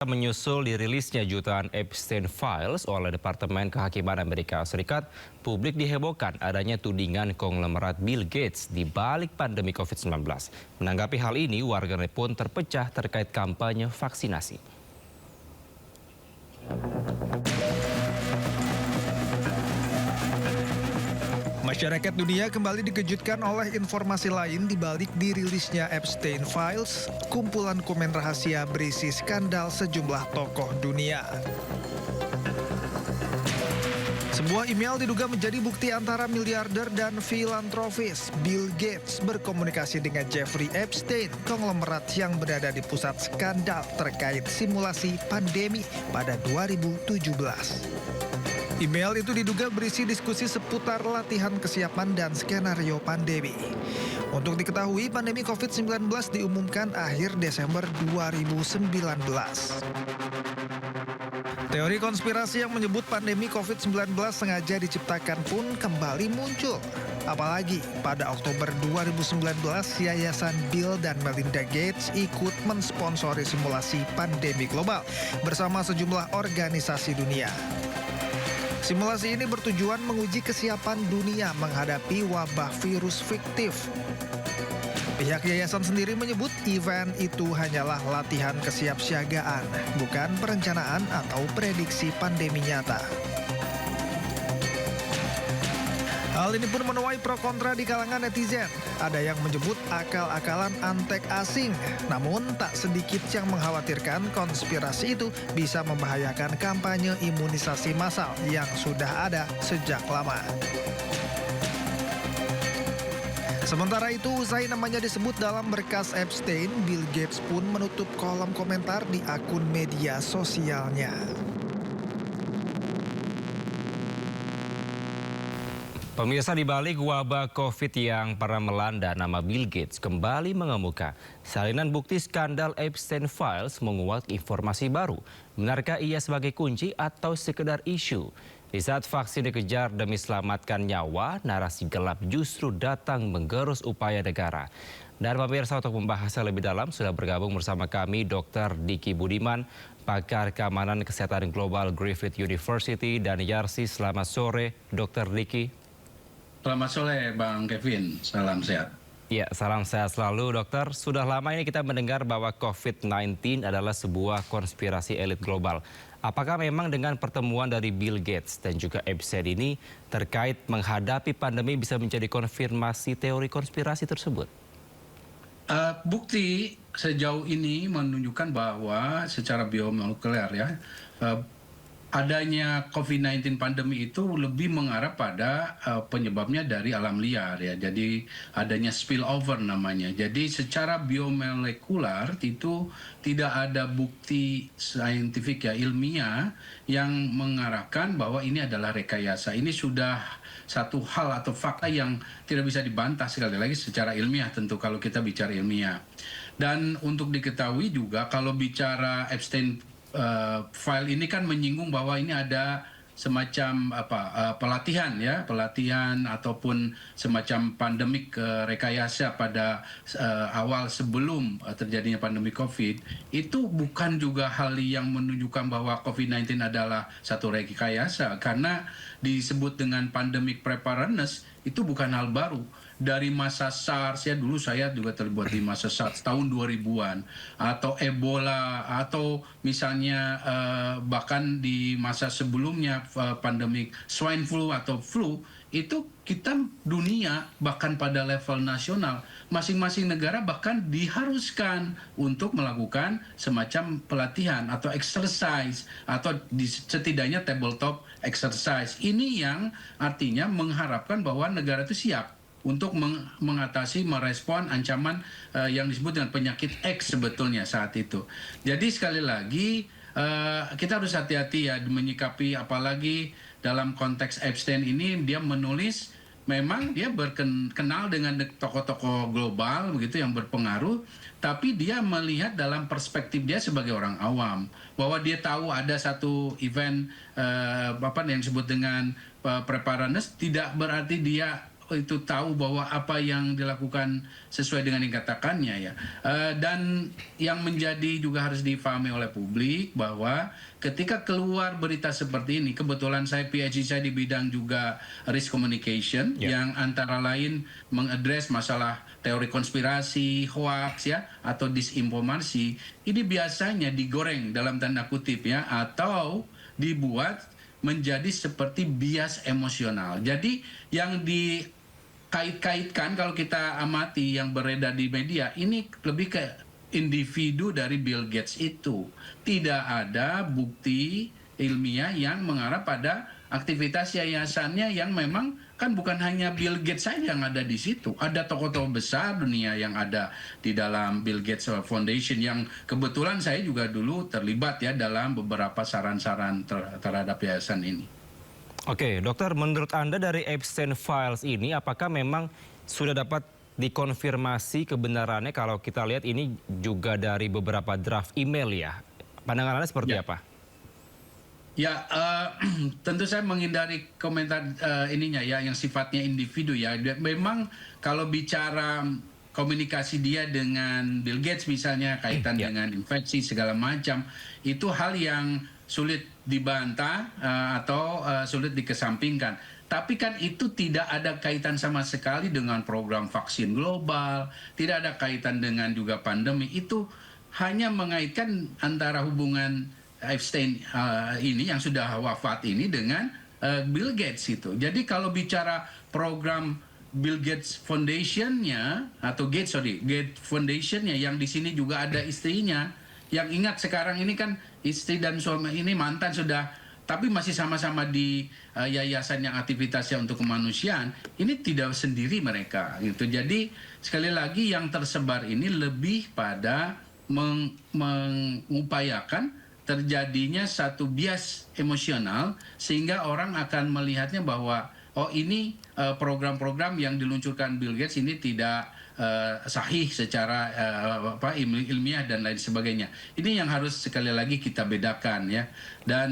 Menyusul dirilisnya jutaan Epstein Files oleh Departemen Kehakiman Amerika Serikat, publik dihebohkan adanya tudingan konglomerat Bill Gates di balik pandemi COVID-19. Menanggapi hal ini, warganet pun terpecah terkait kampanye vaksinasi. Masyarakat dunia kembali dikejutkan oleh informasi lain di balik dirilisnya Epstein Files, kumpulan komen rahasia berisi skandal sejumlah tokoh dunia. Sebuah email diduga menjadi bukti antara miliarder dan filantropis. Bill Gates berkomunikasi dengan Jeffrey Epstein, konglomerat yang berada di pusat skandal terkait simulasi pandemi pada 2017. Email itu diduga berisi diskusi seputar latihan kesiapan dan skenario pandemi. Untuk diketahui, pandemi COVID-19 diumumkan akhir Desember 2019. Teori konspirasi yang menyebut pandemi COVID-19 sengaja diciptakan pun kembali muncul. Apalagi pada Oktober 2019, Yayasan Bill dan Melinda Gates ikut mensponsori simulasi pandemi global bersama sejumlah organisasi dunia. Simulasi ini bertujuan menguji kesiapan dunia menghadapi wabah virus fiktif. Pihak yayasan sendiri menyebut event itu hanyalah latihan kesiapsiagaan, bukan perencanaan atau prediksi pandemi nyata. Hal ini pun menuai pro kontra di kalangan netizen. Ada yang menyebut akal-akalan antek asing. Namun tak sedikit yang mengkhawatirkan konspirasi itu bisa membahayakan kampanye imunisasi massal yang sudah ada sejak lama. Sementara itu, usai namanya disebut dalam berkas Epstein, Bill Gates pun menutup kolom komentar di akun media sosialnya. Pemirsa, di balik wabah COVID yang pernah melanda, nama Bill Gates kembali mengemuka. Salinan bukti skandal Epstein Files menguak informasi baru. Benarkah ia sebagai kunci atau sekedar isu? Di saat vaksin dikejar demi selamatkan nyawa, narasi gelap justru datang menggerus upaya negara. Dan pemirsa, untuk membahasnya lebih dalam sudah bergabung bersama kami Dr. Diki Budiman, pakar keamanan kesehatan global Griffith University, dan Yarsi. Selamat sore, Dr. Diki. Selamat sore Bang Kevin, salam sehat. Ya, salam sehat selalu dokter. Sudah lama ini kita mendengar bahwa COVID-19 adalah sebuah konspirasi elit global. Apakah memang dengan pertemuan dari Bill Gates dan juga Epstein ini terkait menghadapi pandemi bisa menjadi konfirmasi teori konspirasi tersebut? Bukti sejauh ini menunjukkan bahwa secara biomolekuler ya, adanya COVID-19 pandemi itu lebih mengarah pada penyebabnya dari alam liar ya. Jadi adanya spillover namanya. Jadi secara biomolekular itu tidak ada bukti saintifik ya, ilmiah yang mengarahkan bahwa ini adalah rekayasa. Ini sudah satu hal atau fakta yang tidak bisa dibantah, sekali lagi secara ilmiah tentu kalau kita bicara ilmiah. Dan untuk diketahui juga kalau bicara Epstein file ini kan menyinggung bahwa ini ada semacam pelatihan ya, pelatihan ataupun semacam pandemik rekayasa pada awal sebelum terjadinya pandemi COVID. Itu bukan juga hal yang menunjukkan bahwa COVID-19 adalah satu rekayasa, karena disebut dengan pandemic preparedness itu bukan hal baru. Dari masa SARS ya, dulu saya juga terlibat di masa SARS tahun 2000-an, atau Ebola, atau misalnya bahkan di masa sebelumnya pandemik swine flu atau flu, itu kita dunia bahkan pada level nasional masing-masing negara bahkan diharuskan untuk melakukan semacam pelatihan atau exercise atau setidaknya tabletop exercise. Ini yang artinya mengharapkan bahwa negara itu siap untuk mengatasi, merespon ancaman yang disebut dengan penyakit X sebetulnya saat itu. Jadi sekali lagi kita harus hati-hati ya menyikapi, apalagi dalam konteks Epstein ini dia menulis, memang dia berkenal dengan tokoh-tokoh global begitu yang berpengaruh, tapi dia melihat dalam perspektif dia sebagai orang awam, bahwa dia tahu ada satu event yang disebut dengan preparedness, tidak berarti dia itu tahu bahwa apa yang dilakukan sesuai dengan yang dikatakannya ya. Dan yang menjadi juga harus difahami oleh publik bahwa ketika keluar berita seperti ini, kebetulan saya PhD saya di bidang juga risk communication yang antara lain mengadres masalah teori konspirasi, hoax ya, atau disinformasi, ini biasanya digoreng dalam tanda kutip ya, atau dibuat menjadi seperti bias emosional. Jadi yang dikait-kaitkan kalau kita amati yang beredar di media ini lebih ke individu dari Bill Gates itu. Tidak ada bukti ilmiah yang mengarah pada aktivitas yayasannya yang memang kan bukan hanya Bill Gates saja yang ada di situ. Ada tokoh-tokoh besar dunia yang ada di dalam Bill Gates Foundation yang kebetulan saya juga dulu terlibat ya dalam beberapa saran-saran terhadap yayasan ini. Oke, dokter, menurut Anda dari Epstein Files ini apakah memang sudah dapat dikonfirmasi kebenarannya kalau kita lihat ini juga dari beberapa draft email ya? Pandangan Anda seperti apa? Ya, tentu saya menghindari komentar ininya ya, yang sifatnya individu ya. Memang kalau bicara komunikasi dia dengan Bill Gates misalnya, kaitan dengan infeksi segala macam, itu hal yang sulit dibantah atau sulit dikesampingkan. Tapi kan itu tidak ada kaitan sama sekali dengan program vaksin global, tidak ada kaitan dengan juga pandemi. Itu hanya mengaitkan antara hubungan Epstein ini yang sudah wafat ini dengan Bill Gates itu. Jadi kalau bicara program Bill Gates Foundation-nya atau Gates Foundation-nya yang di sini juga ada istrinya. Yang ingat sekarang ini kan istri dan suami ini mantan sudah, tapi masih sama-sama di yayasan yang aktivitasnya untuk kemanusiaan. Ini tidak sendiri mereka gitu. Jadi sekali lagi yang tersebar ini lebih pada mengupayakan terjadinya satu bias emosional sehingga orang akan melihatnya bahwa oh ini program-program yang diluncurkan Bill Gates ini tidak sahih secara ilmiah dan lain sebagainya. Ini yang harus sekali lagi kita bedakan ya. Dan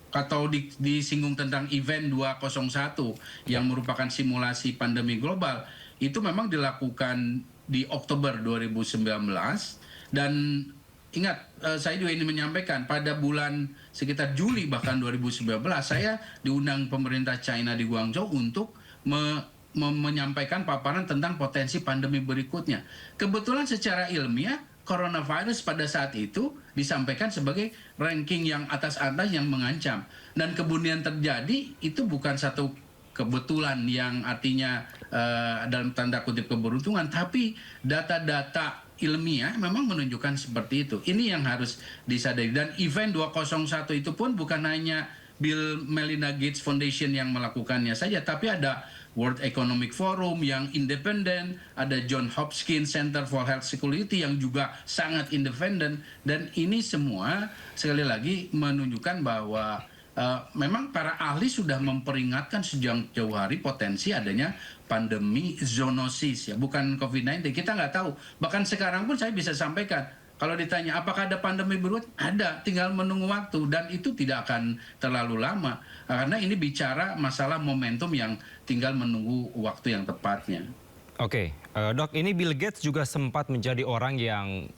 atau disinggung tentang event 201 yang merupakan simulasi pandemi global, itu memang dilakukan di Oktober 2019 dan ingat, saya juga ingin menyampaikan pada bulan sekitar Juli bahkan 2019 saya diundang pemerintah China di Guangzhou untuk menyampaikan paparan tentang potensi pandemi berikutnya. Kebetulan secara ilmiah coronavirus pada saat itu disampaikan sebagai ranking yang atas-atas yang mengancam. Dan kemudian terjadi itu bukan satu kebetulan yang artinya dalam tanda kutip keberuntungan, tapi data-data ilmiah memang menunjukkan seperti itu. Ini yang harus disadari. Dan event 201 itu pun bukan hanya Bill Melinda Gates Foundation yang melakukannya saja, tapi ada World Economic Forum yang independen, ada John Hopkins Center for Health Security yang juga sangat independen. Dan ini semua sekali lagi menunjukkan bahwa memang para ahli sudah memperingatkan sejak jauh hari potensi adanya pandemi zoonosis ya, bukan COVID-19. Kita nggak tahu. Bahkan sekarang pun saya bisa sampaikan, kalau ditanya apakah ada pandemi berikut, ada, tinggal menunggu waktu dan itu tidak akan terlalu lama karena ini bicara masalah momentum yang tinggal menunggu waktu yang tepatnya. Oke, Dok, ini Bill Gates juga sempat menjadi orang yang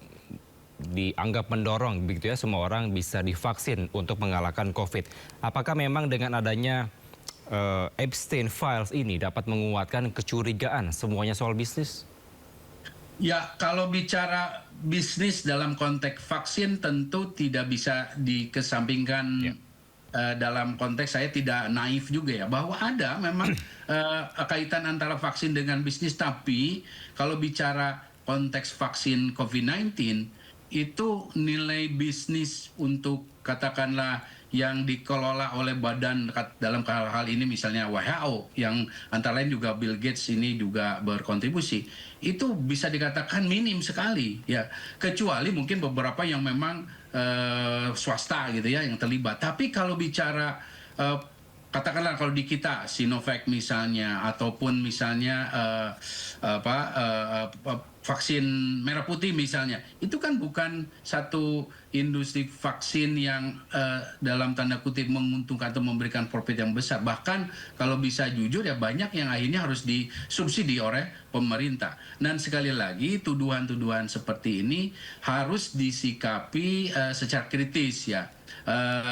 dianggap mendorong begitu ya semua orang bisa divaksin untuk mengalahkan COVID. Apakah memang dengan adanya Epstein Files ini dapat menguatkan kecurigaan semuanya soal bisnis? Ya, kalau bicara bisnis dalam konteks vaksin tentu tidak bisa dikesampingkan. Dalam konteks saya tidak naif juga ya, bahwa ada memang kaitan antara vaksin dengan bisnis. Tapi kalau bicara konteks vaksin COVID-19, itu nilai bisnis untuk katakanlah yang dikelola oleh badan dalam hal ini misalnya WHO yang antara lain juga Bill Gates ini juga berkontribusi, itu bisa dikatakan minim sekali ya, kecuali mungkin beberapa yang memang swasta gitu ya yang terlibat. Tapi kalau bicara katakanlah kalau di kita Sinovac misalnya ataupun misalnya vaksin merah putih misalnya, itu kan bukan satu industri vaksin yang dalam tanda kutip menguntungkan atau memberikan profit yang besar. Bahkan kalau bisa jujur ya banyak yang akhirnya harus disubsidi oleh pemerintah. Dan sekali lagi tuduhan-tuduhan seperti ini harus disikapi secara kritis ya.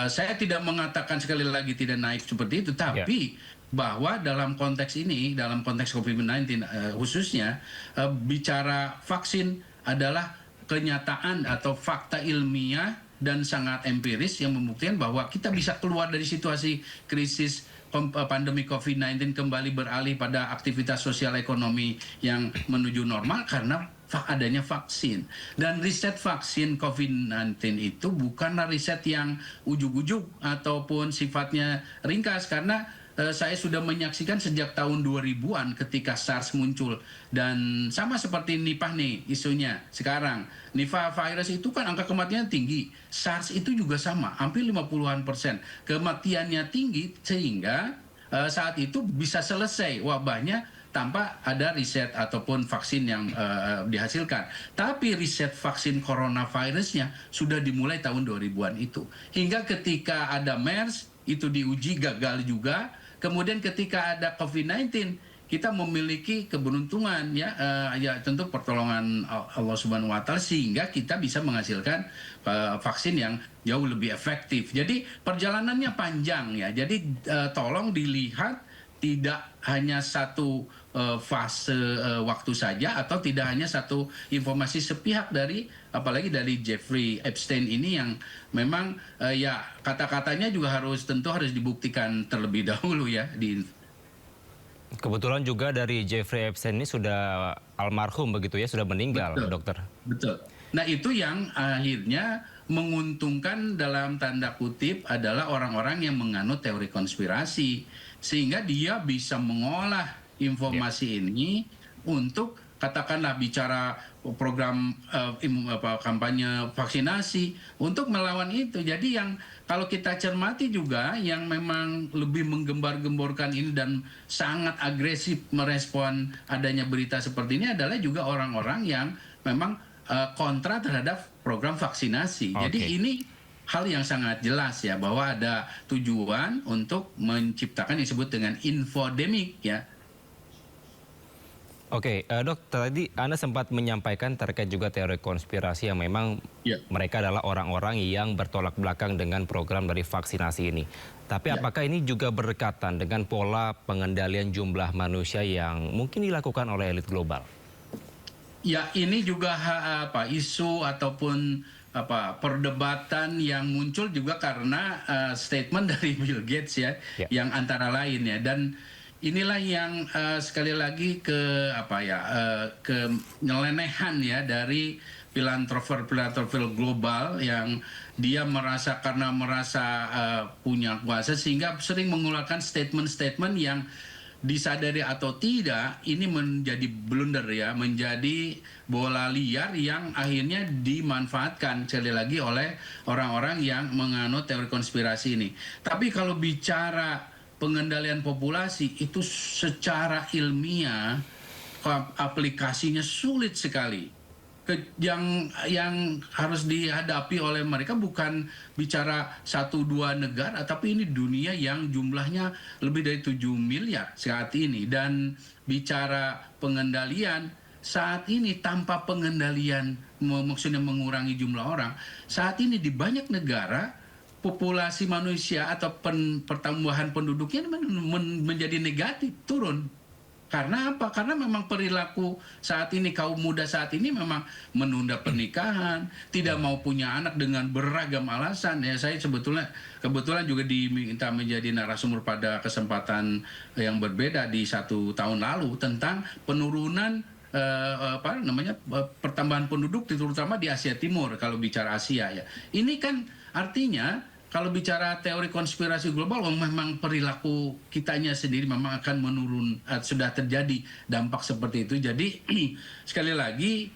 Saya tidak mengatakan sekali lagi tidak naik seperti itu, tapi bahwa dalam konteks ini, dalam konteks COVID-19 khususnya, bicara vaksin adalah kenyataan atau fakta ilmiah dan sangat empiris yang membuktikan bahwa kita bisa keluar dari situasi krisis pandemi COVID-19 kembali beralih pada aktivitas sosial ekonomi yang menuju normal karena adanya vaksin. Dan riset vaksin COVID-19 itu bukanlah riset yang ujuk-ujuk ataupun sifatnya ringkas, karena saya sudah menyaksikan sejak tahun 2000-an ketika SARS muncul. Dan sama seperti Nipah nih isunya sekarang. Nipah virus itu kan angka kematiannya tinggi. SARS itu juga sama, hampir 50-an%. Kematiannya tinggi sehingga saat itu bisa selesai wabahnya tanpa ada riset ataupun vaksin yang dihasilkan. Tapi riset vaksin coronavirusnya sudah dimulai tahun 2000-an itu. Hingga ketika ada MERS, itu diuji gagal juga. Kemudian ketika ada COVID-19, kita memiliki keberuntungan ya tentu pertolongan Allah Subhanahu wa taala sehingga kita bisa menghasilkan vaksin yang jauh lebih efektif. Jadi perjalanannya panjang ya. Jadi tolong dilihat tidak hanya satu fase waktu saja atau tidak hanya satu informasi sepihak dari apalagi dari Jeffrey Epstein ini yang memang ya kata-katanya juga tentu harus dibuktikan terlebih dahulu ya Kebetulan juga dari Jeffrey Epstein ini sudah almarhum begitu ya, sudah meninggal, Betul. dokter. Betul. Nah itu yang akhirnya menguntungkan dalam tanda kutip adalah orang-orang yang menganut teori konspirasi. Sehingga dia bisa mengolah informasi ini untuk katakanlah bicara program kampanye vaksinasi untuk melawan itu. Jadi yang kalau kita cermati juga yang memang lebih menggembar-gemborkan ini dan sangat agresif merespon adanya berita seperti ini adalah juga orang-orang yang memang kontra terhadap program vaksinasi. Jadi ini hal yang sangat jelas ya bahwa ada tujuan untuk menciptakan yang disebut dengan infodemik ya. Oke, dok, tadi Anda sempat menyampaikan terkait juga teori konspirasi yang memang mereka adalah orang-orang yang bertolak belakang dengan program dari vaksinasi ini. Tapi apakah ini juga berdekatan dengan pola pengendalian jumlah manusia yang mungkin dilakukan oleh elit global? Ya, ini juga isu ataupun perdebatan yang muncul juga karena statement dari Bill Gates ya, yang antara lain ya. Dan inilah yang sekali lagi kenyelenehan ya dari filantroper global yang dia merasa punya kuasa sehingga sering mengeluarkan statement-statement yang disadari atau tidak ini menjadi blunder ya, menjadi bola liar yang akhirnya dimanfaatkan sekali lagi oleh orang-orang yang menganut teori konspirasi ini. Tapi kalau bicara pengendalian populasi itu secara ilmiah aplikasinya sulit sekali. Yang harus dihadapi oleh mereka bukan bicara 1-2 negara, tapi ini dunia yang jumlahnya lebih dari 7 miliar saat ini. Dan bicara pengendalian saat ini tanpa pengendalian, maksudnya mengurangi jumlah orang, saat ini di banyak negara populasi manusia atau pertambahan penduduknya menjadi negatif, turun. Karena apa? Karena memang perilaku saat ini, kaum muda saat ini memang menunda pernikahan, tidak mau punya anak dengan beragam alasan. Ya, saya kebetulan juga diminta menjadi narasumber pada kesempatan yang berbeda di 1 tahun lalu tentang penurunan pertambahan penduduk terutama di Asia Timur kalau bicara Asia ya. Ini kan artinya kalau bicara teori konspirasi global, memang perilaku kitanya sendiri memang akan menurun, sudah terjadi dampak seperti itu. Jadi sekali lagi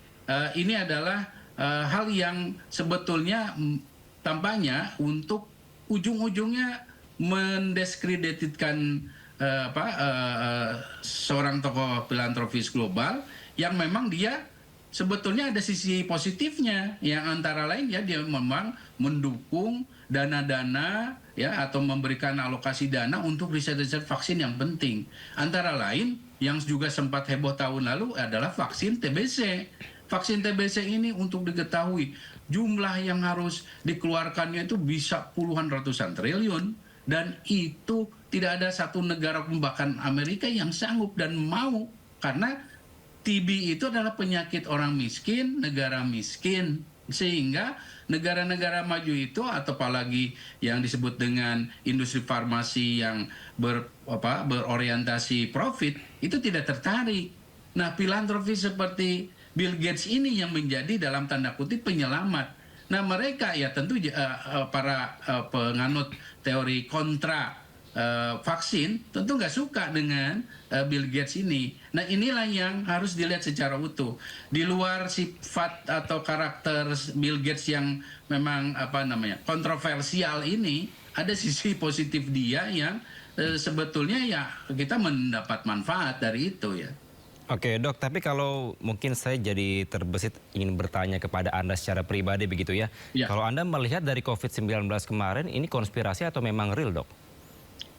ini adalah hal yang sebetulnya tampaknya untuk ujung-ujungnya mendiskreditkan seorang tokoh filantropis global yang memang dia sebetulnya ada sisi positifnya yang antara lain ya dia memang mendukung dana-dana ya atau memberikan alokasi dana untuk riset-riset vaksin yang penting. Antara lain yang juga sempat heboh tahun lalu adalah vaksin TBC. Vaksin TBC ini untuk diketahui jumlah yang harus dikeluarkannya itu bisa puluhan ratusan triliun, dan itu tidak ada satu negara pun bahkan Amerika yang sanggup dan mau, karena TB itu adalah penyakit orang miskin, negara miskin, sehingga negara-negara maju itu atau apalagi yang disebut dengan industri farmasi yang berorientasi profit itu tidak tertarik. Nah, filantropi seperti Bill Gates ini yang menjadi dalam tanda kutip penyelamat. Nah, mereka ya tentu para penganut teori kontra vaksin tentu nggak suka dengan Bill Gates ini. Nah, inilah yang harus dilihat secara utuh. Di luar sifat atau karakter Bill Gates yang memang kontroversial ini, ada sisi positif dia yang sebetulnya ya kita mendapat manfaat dari itu ya. Oke dok, tapi kalau mungkin saya jadi terbesit ingin bertanya kepada Anda secara pribadi begitu ya. Ya. Kalau Anda melihat dari COVID-19 kemarin ini konspirasi atau memang real dok?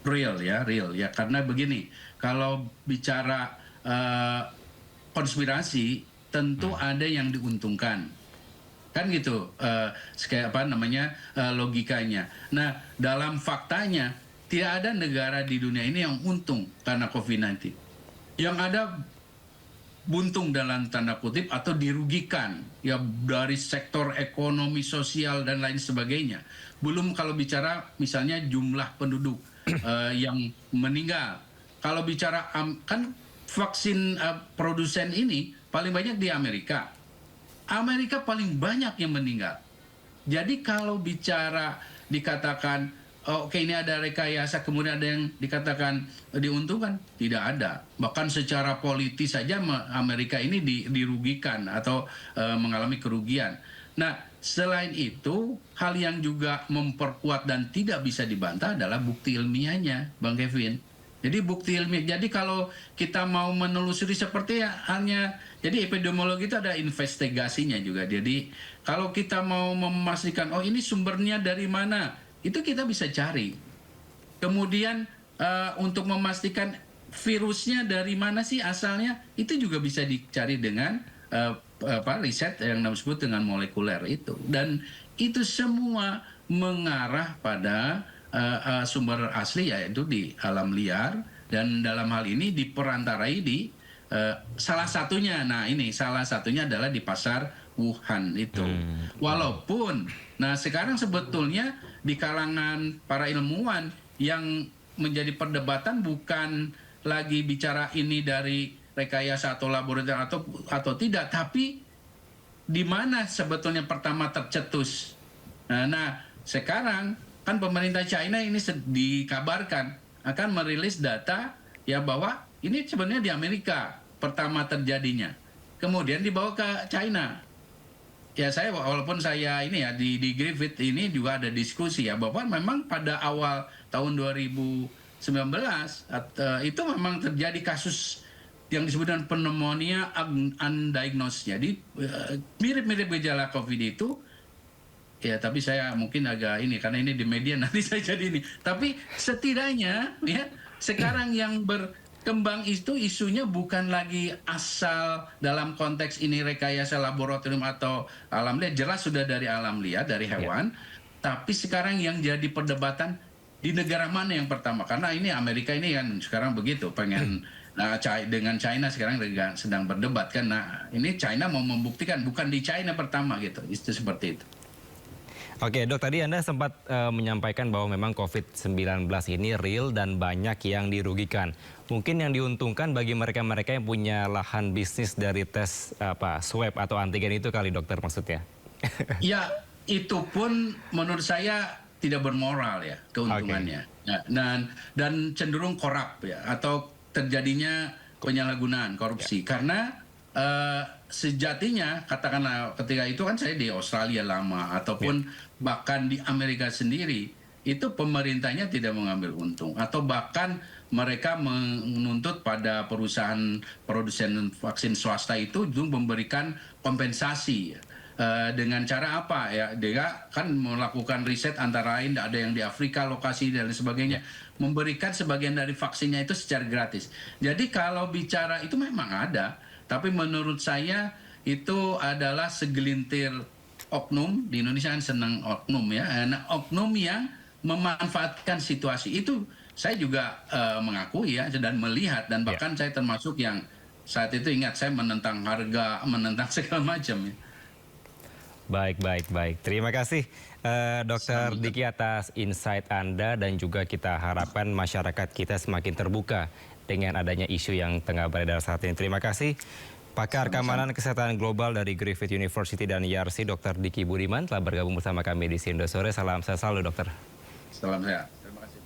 Real ya. Karena begini, kalau bicara konspirasi tentu ada yang diuntungkan. Kan gitu, logikanya. Nah, dalam faktanya tidak ada negara di dunia ini yang untung karena COVID-19. Yang ada buntung dalam tanda kutip atau dirugikan ya dari sektor ekonomi, sosial dan lain sebagainya. Belum kalau bicara misalnya jumlah penduduk yang meninggal. Kalau bicara kan vaksin produsen ini paling banyak di Amerika. Amerika paling banyak yang meninggal. Jadi kalau bicara dikatakan oke, ini ada rekayasa, kemudian ada yang dikatakan diuntungkan, tidak ada. Bahkan secara politis saja Amerika ini dirugikan atau mengalami kerugian. Nah, selain itu, hal yang juga memperkuat dan tidak bisa dibantah adalah bukti ilmiahnya, Bang Kevin. Jadi bukti ilmiah. Jadi kalau kita mau menelusuri seperti halnya, jadi epidemiologi itu ada investigasinya juga. Jadi kalau kita mau memastikan, oh ini sumbernya dari mana, itu kita bisa cari. Kemudian untuk memastikan virusnya dari mana sih asalnya, itu juga bisa dicari dengan riset yang disebut dengan molekuler itu. Dan itu semua mengarah pada sumber asli, yaitu di alam liar, dan dalam hal ini diperantarai di salah satunya. Nah, ini salah satunya adalah di pasar Wuhan itu. Walaupun, nah sekarang sebetulnya di kalangan para ilmuwan yang menjadi perdebatan bukan lagi bicara ini dari rekayasa atau laboratorium atau tidak, tapi di mana sebetulnya pertama tercetus. Nah, sekarang kan pemerintah China ini dikabarkan akan merilis data ya bahwa ini sebenarnya di Amerika pertama terjadinya, kemudian dibawa ke China. Ya, saya walaupun saya ini ya di Griffith ini juga ada diskusi ya bahwa memang pada awal tahun 2019 itu memang terjadi kasus yang disebut dengan pneumonia undiagnosed. Jadi mirip-mirip gejala COVID itu. Ya, tapi saya mungkin agak ini karena ini di media nanti saya jadi ini. Tapi setidaknya ya sekarang yang berkembang itu isunya bukan lagi asal dalam konteks ini rekayasa laboratorium atau alam liar, jelas sudah dari alam liar, dari hewan. Tapi sekarang yang jadi perdebatan di negara mana yang pertama, karena ini Amerika ini kan sekarang begitu pengen dengan China sekarang sedang berdebat kan. Nah, ini China mau membuktikan bukan di China pertama gitu. Itu seperti itu. Oke dok, tadi Anda sempat menyampaikan bahwa memang COVID-19 ini real dan banyak yang dirugikan. Mungkin yang diuntungkan bagi mereka-mereka yang punya lahan bisnis dari tes swab atau antigen itu kali dokter maksudnya. Ya, itu pun menurut saya tidak bermoral ya keuntungannya. Okay. Dan cenderung korup ya, atau terjadinya penyalahgunaan korupsi. Karena sejatinya katakanlah ketika itu kan saya di Australia lama ataupun bahkan di Amerika sendiri itu pemerintahnya tidak mengambil untung, atau bahkan mereka menuntut pada perusahaan produsen vaksin swasta itu untuk memberikan kompensasi. Dengan cara apa ya? Dia kan melakukan riset antara lain ada yang di Afrika lokasi dan sebagainya, memberikan sebagian dari vaksinnya itu secara gratis. Jadi kalau bicara itu memang ada, tapi menurut saya itu adalah segelintir oknum. Di Indonesia kan senang oknum ya, oknum yang memanfaatkan situasi itu. Saya juga mengakui ya dan melihat, dan bahkan saya termasuk yang saat itu ingat saya menentang harga, menentang segala macam ya. Baik. Terima kasih Dr. Diki atas insight Anda, dan juga kita harapkan masyarakat kita semakin terbuka dengan adanya isu yang tengah beredar saat ini. Terima kasih pakar keamanan kesehatan global dari Griffith University dan YRC, Dr. Diki Budiman telah bergabung bersama kami di Sindo Sore. Salam sehat selalu, dokter. Salam sehat. Terima kasih.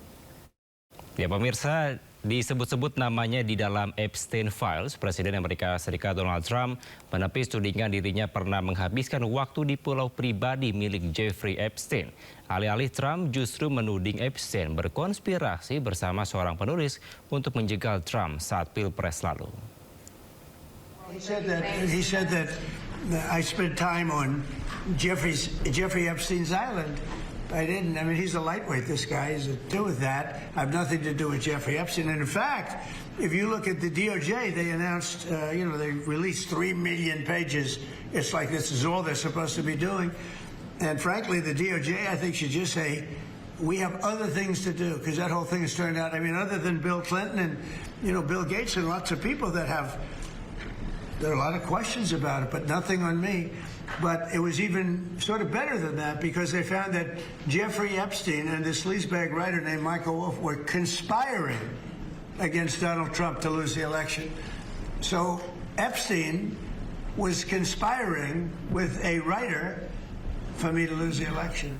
Ya pemirsa, disebut-sebut namanya di dalam Epstein Files, Presiden Amerika Serikat Donald Trump menepis tudingan dirinya pernah menghabiskan waktu di pulau pribadi milik Jeffrey Epstein. Alih-alih Trump justru menuding Epstein berkonspirasi bersama seorang penulis untuk menjegal Trump saat Pilpres lalu. He said that I spent time on Jeffrey Epstein's island. I didn't. I mean, he's a lightweight, this guy. He's to do with that. I have nothing to do with Jeffrey Epstein. And in fact, if you look at the DOJ, they announced, they released 3 million pages. It's like this is all they're supposed to be doing. And frankly, the DOJ, I think, should just say, we have other things to do, because that whole thing has turned out, I mean, other than Bill Clinton and, Bill Gates and lots of people that there are a lot of questions about it, but nothing on me. But it was even sort of better than that, because they found that Jeffrey Epstein and this sleazebag writer named Michael Wolff were conspiring against Donald Trump to lose the election. So Epstein was conspiring with a writer for me to lose the election.